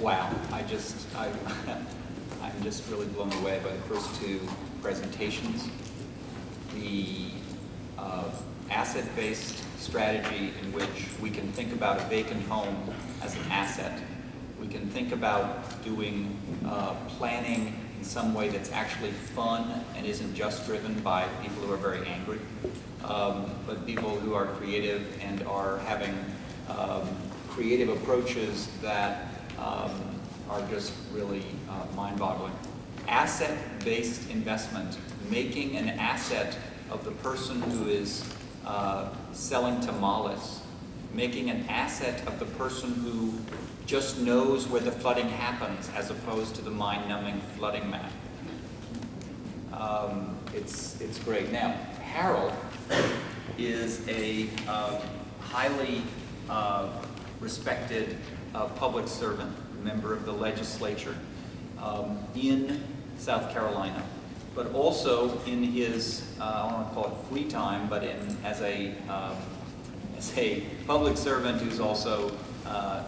wow, I'm just really blown away by the first two presentations. The asset-based strategy in which we can think about a vacant home as an asset. We can think about doing planning in some way that's actually fun and isn't just driven by people who are very angry, but people who are creative and are having creative approaches that are just really mind-boggling. Asset-based investment, making an asset of the person who is selling tamales, making an asset of the person who just knows where the flooding happens as opposed to the mind-numbing flooding map. It's great. Now, Harold is a highly respected public servant, member of the legislature in South Carolina, but also in his, I don't want to call it free time, but as a public servant who's also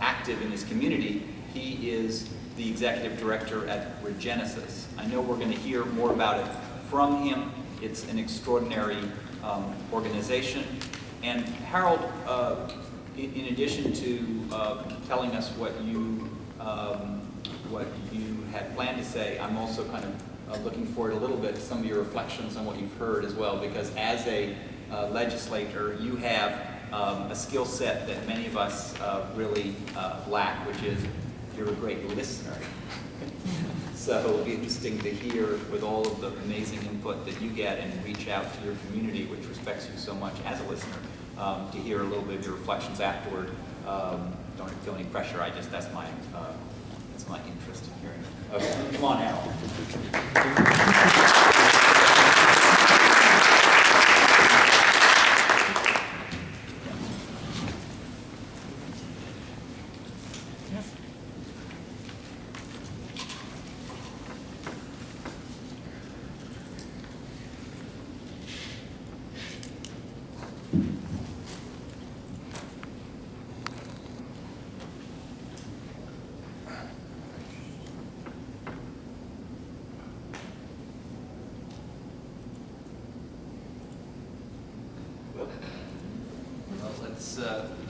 active in his community, he is the executive director at ReGenesis. I know we're going to hear more about it from him. It's an extraordinary organization. And Harold, in addition to telling us what you had planned to say, I'm also kind of looking forward a little bit to some of your reflections on what you've heard as well, because as a legislator, you have a skill set that many of us really lack, which is you're a great listener. So it'll be interesting to hear, with all of the amazing input that you get and reach out to your community, which respects you so much as a listener, to hear a little bit of your reflections afterward. Don't feel any pressure. That's my interest in hearing it. Okay, come on, Harold.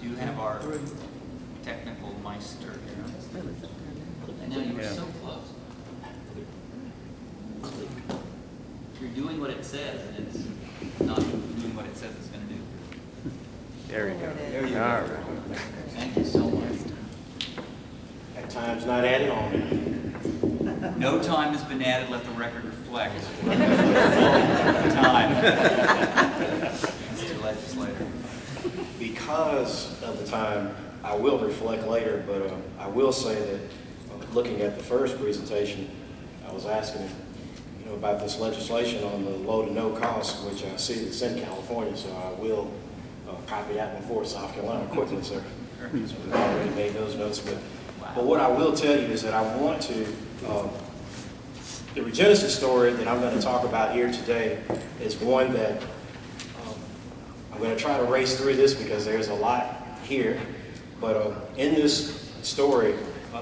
We do have our technical meister here. And now you were so close. You're doing what it says, and it's not doing what it says it's going to do. There we go. There you go. Thank you so much. At times not added on. No time has been added, let the record reflect. Time. Mr. Legislator. Because of the time, I will reflect later, but I will say that looking at the first presentation, I was asking about this legislation on the low to no cost, which I see that's in California, so I will copy that one for South Carolina quickly, sir. So we've already made those notes, but what I will tell you is that I want to, the ReGenesis story that I'm going to talk about here today is one that I'm going to try to race through this because there's a lot here, but in this story,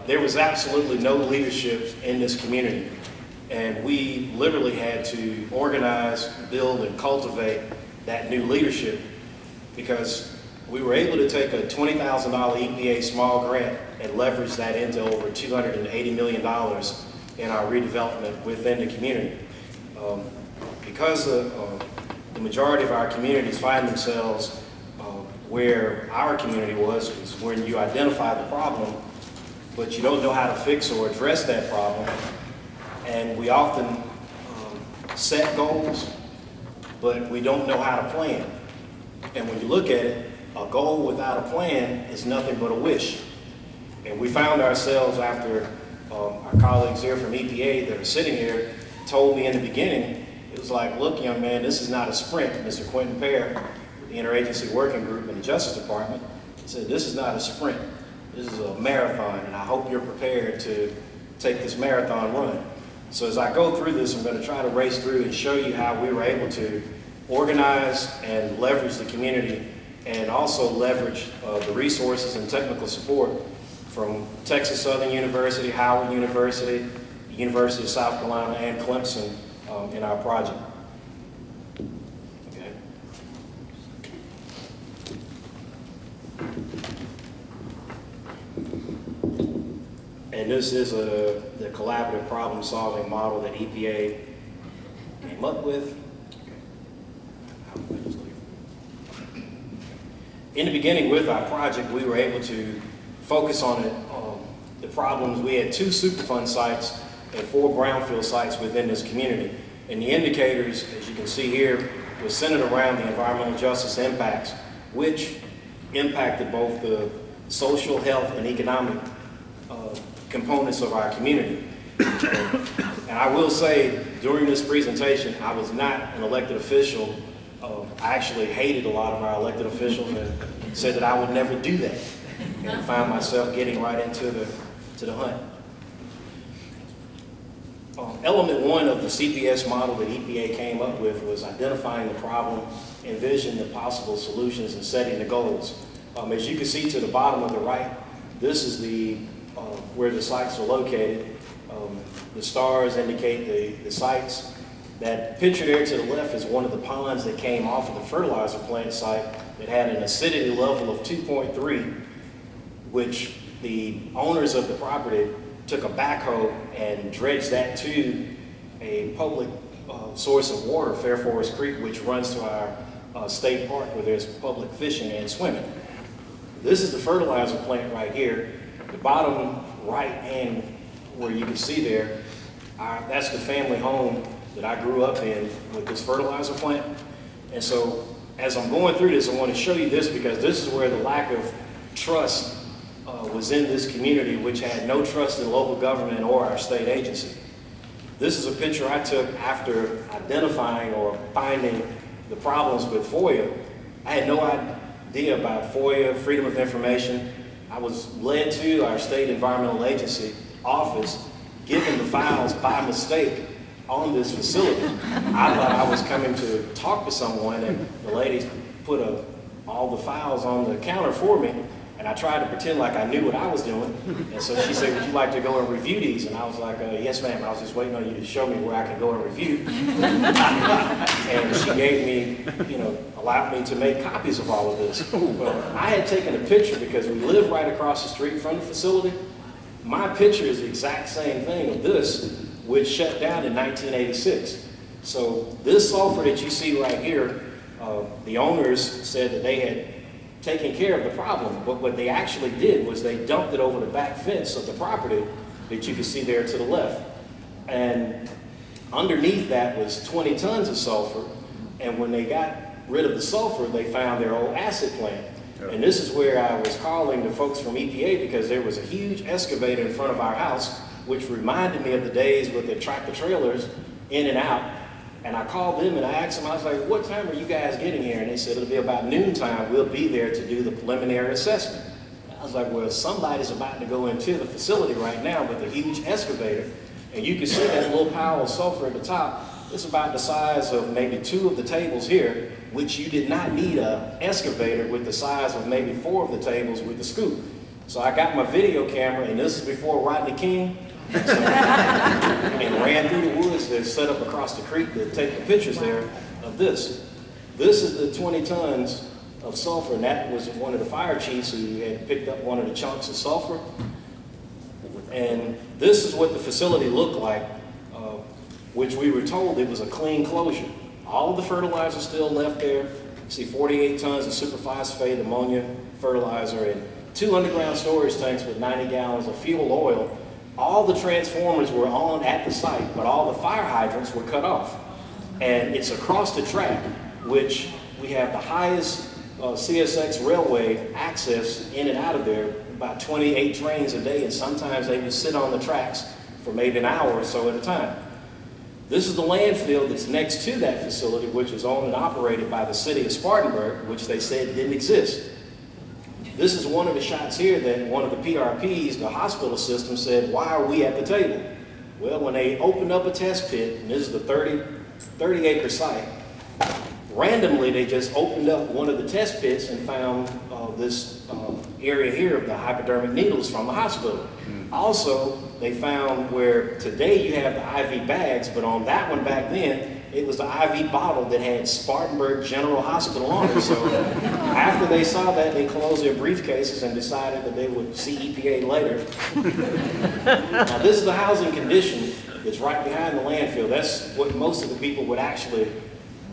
there was absolutely no leadership in this community, and we literally had to organize, build, and cultivate that new leadership because we were able to take a $20,000 EPA small grant and leverage that into over $280 million in our redevelopment within the community. Because the majority of our communities find themselves where our community was when you identify the problem, but you don't know how to fix or address that problem. And we often set goals, but we don't know how to plan. And when you look at it, a goal without a plan is nothing but a wish. And we found ourselves after our colleagues here from EPA that are sitting here told me in the beginning, it was like, look, young man, this is not a sprint. Mr. Quentin Pear, the Interagency Working Group in the Justice Department, said, this is not a sprint. This is a marathon, and I hope you're prepared to take this marathon run. So as I go through this, I'm going to try to race through and show you how we were able to organize and leverage the community and also leverage the resources and technical support from Texas Southern University, Howard University, the University of South Carolina, and Clemson in our project. Okay. And this is the collaborative problem-solving model that EPA came up with. In the beginning with our project, we were able to focus on the problems. We had 2 Superfund sites and 4 brownfield sites within this community. And the indicators, as you can see here, were centered around the environmental justice impacts, which impacted both the social, health, and economic components of our community. And I will say, during this presentation, I was not an elected official. I actually hated a lot of our elected officials and said that I would never do that, and found myself getting right into the hunt. Element 1 of the CPS model that EPA came up with was identifying the problem, envision the possible solutions, and setting the goals. As you can see to the bottom of the right, this is where the sites are located. The stars indicate the sites. That picture there to the left is one of the ponds that came off of the fertilizer plant site that had an acidity level of 2.3, which the owners of the property took a backhoe and dredged that to a public source of water, Fair Forest Creek, which runs to our state park where there's public fishing and swimming. This is the fertilizer plant right here. The bottom right hand where you can see there, that's the family home that I grew up in with this fertilizer plant. And so as I'm going through this, I want to show you this because this is where the lack of trust was in this community, which had no trust in local government or our state agency. This is a picture I took after identifying or finding the problems with FOIA. I had no idea about FOIA, Freedom of Information. I was led to our state environmental agency office, given the files by mistake on this facility. I thought I was coming to talk to someone, and the lady put all the files on the counter for me, and I tried to pretend like I knew what I was doing. And so she said, "Would you like to go and review these?" And I was like, "Yes, ma'am. I was just waiting on you to show me where I can go and review." And she gave me, allowed me to make copies of all of this. Well, I had taken a picture because we live right across the street from the facility. My picture is the exact same thing of this, which shut down in 1986. So this sulfur that you see right here, the owners said that they had taken care of the problem, but what they actually did was they dumped it over the back fence of the property that you can see there to the left. And underneath that was 20 tons of sulfur, and when they got rid of the sulfur, they found their old acid plant. And this is where I was calling the folks from EPA because there was a huge excavator in front of our house, which reminded me of the days with the tractor trailers in and out. And I called them and I asked them, I was like, "What time are you guys getting here?" And they said, "It'll be about noontime. We'll be there to do the preliminary assessment." I was like, "Well, somebody's about to go into the facility right now with a huge excavator." And you can see that little pile of sulfur at the top. It's about the size of maybe 2 of the tables here, which you did not need an excavator with the size of maybe 4 of the tables with the scoop. So I got my video camera, and this is before Rodney King, and ran through the woods that set up across the creek to take the pictures there of this. This is the 20 tons of sulfur, and that was one of the fire chiefs who had picked up one of the chunks of sulfur. And this is what the facility looked like, which we were told it was a clean closure. All of the fertilizer still left there. You see 48 tons of superphosphate ammonia fertilizer and 2 underground storage tanks with 90 gallons of fuel oil. All the transformers were on at the site, but all the fire hydrants were cut off. And it's across the track, which we have the highest CSX railway access in and out of there, about 28 trains a day, and sometimes they would sit on the tracks for maybe an hour or so at a time. This is the landfill that's next to that facility, which is owned and operated by the city of Spartanburg, which they said didn't exist. This is one of the shots here that one of the PRPs, the hospital system, said, "Why are we at the table?" Well, when they opened up a test pit, and this is the 30-acre site, randomly, they just opened up one of the test pits and found this area here of the hypodermic needles from the hospital. Also, they found where today you have the IV bags, but on that one back then, it was the IV bottle that had Spartanburg General Hospital on it. So after they saw that, they closed their briefcases and decided that they would see EPA later. Now, this is the housing condition that's right behind the landfill. That's what most of the people would actually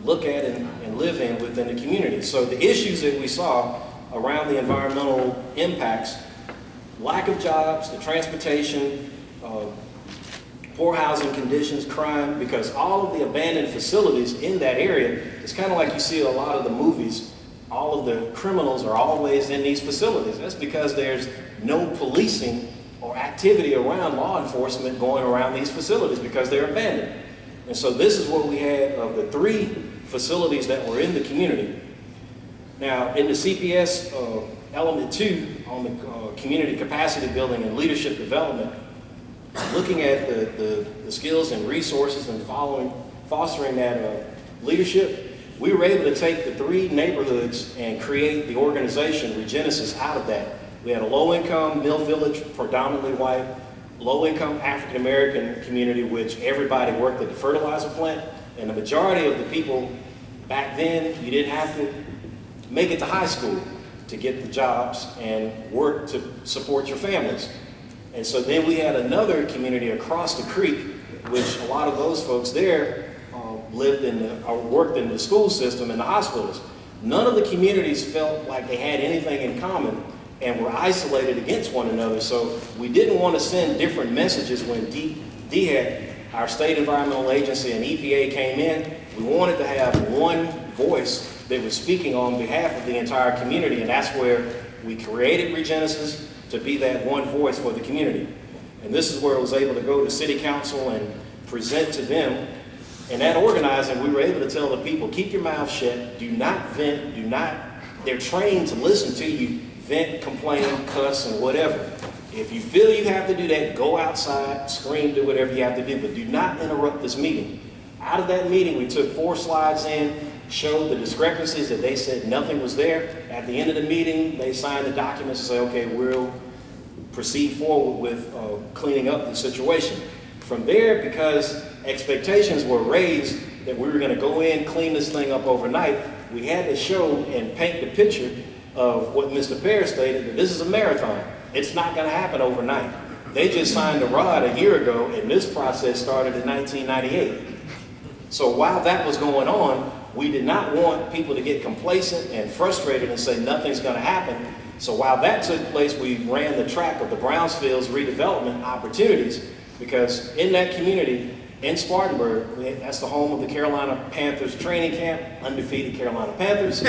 look at and live in within the community. So the issues that we saw around the environmental impacts, lack of jobs, the transportation, poor housing conditions, crime, because all of the abandoned facilities in that area, it's kind of like you see a lot of the movies, all of the criminals are always in these facilities. That's because there's no policing or activity around law enforcement going around these facilities because they're abandoned. And so this is what we had of the 3 facilities that were in the community. Now, in the CPS element 2 on the community capacity building and leadership development, looking at the skills and resources and fostering that leadership, we were able to take the 3 neighborhoods and create the organization ReGenesis out of that. We had a low-income Mill Village, predominantly white, low-income African-American community, which everybody worked at the fertilizer plant, and the majority of the people back then, you didn't have to make it to high school to get the jobs and work to support your families. And so then we had another community across the creek, which a lot of those folks there lived in or worked in the school system and the hospitals. None of the communities felt like they had anything in common and were isolated against one another. So we didn't want to send different messages when DHEC, our state environmental agency, and EPA came in. We wanted to have one voice that was speaking on behalf of the entire community, and that's where we created ReGenesis, to be that one voice for the community. And this is where I was able to go to city council and present to them. And that organizing, we were able to tell the people, keep your mouth shut, do not vent, they're trained to listen to you, vent, complain, cuss, and whatever. If you feel you have to do that, go outside, scream, do whatever you have to do, but do not interrupt this meeting. Out of that meeting, we took 4 slides in, showed the discrepancies that they said nothing was there. At the end of the meeting, they signed the documents and say, okay, we'll proceed forward with cleaning up the situation. From there, because expectations were raised that we were going to go in, clean this thing up overnight, we had to show and paint the picture of what Mr. Pear stated, that this is a marathon. It's not going to happen overnight. They just signed the ROD a year ago, and this process started in 1998. So while that was going on, we did not want people to get complacent and frustrated and say nothing's going to happen. So while that took place, we ran the track of the Brownsfields redevelopment opportunities, because in that community, in Spartanburg, that's the home of the Carolina Panthers training camp, undefeated Carolina Panthers.